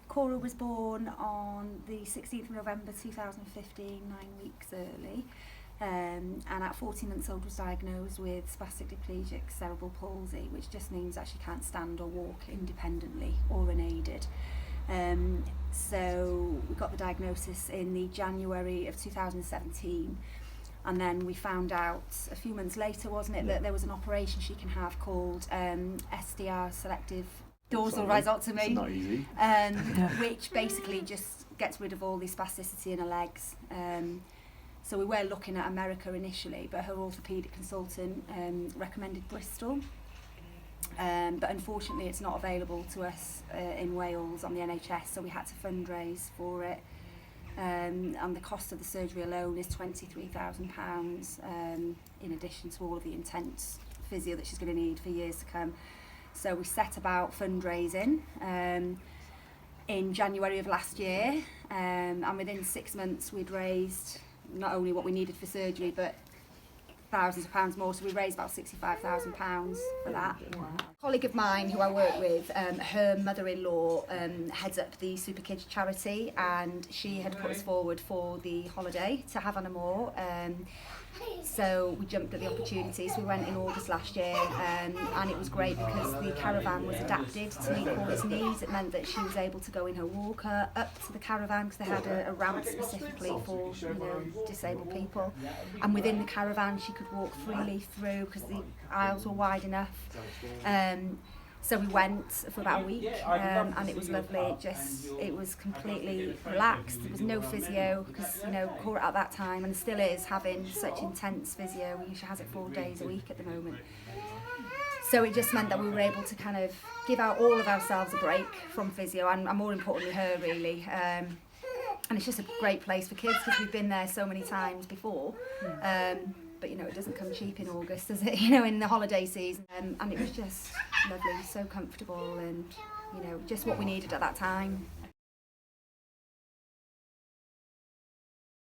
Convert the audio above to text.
Cora was born on the 16th of November 2015, 9 weeks early, and at 14 months old was diagnosed with spastic diplegic cerebral palsy, which just means that she can't stand or walk independently or unaided. So we got the diagnosis in the January of 2017, and then we found out a few months later, wasn't it, that there was an operation she can have called SDR, selective dorsal rhizotomy. It's not easy. Which basically just gets rid of all the spasticity in her legs. So we were looking at America initially, but her orthopaedic consultant recommended Bristol. But unfortunately it's not available to us in Wales on the NHS, so we had to fundraise for it. And the cost of the surgery alone is £23,000, in addition to all of the intense physio that she's going to need for years to come. So we set about fundraising in January of last year, and within 6 months we'd raised not only what we needed for surgery, but thousands of pounds more, so we raised about £65,000 for that. Wow. A colleague of mine who I work with, her mother-in-law heads up the Superkids charity, and she had put us forward for the holiday to Havana Moor. So we jumped at the opportunity, so we went in August last year, and it was great because the caravan was adapted to meet Cora's needs. It meant that she was able to go in her walker up to the caravan because they had a ramp specifically for disabled people, and within the caravan she could walk freely through because the aisles were wide enough. So we went for about a week, and it was lovely. It was completely relaxed. There was no physio because Cora at that time, and still is, having such intense physio. She has it 4 days a week at the moment. So it just meant that we were able to kind of give out all of ourselves a break from physio, and more importantly her really. And it's just a great place for kids because we've been there so many times before. But it doesn't come cheap in August, does it? In the holiday season. And it was just lovely, so comfortable, and just what we needed at that time.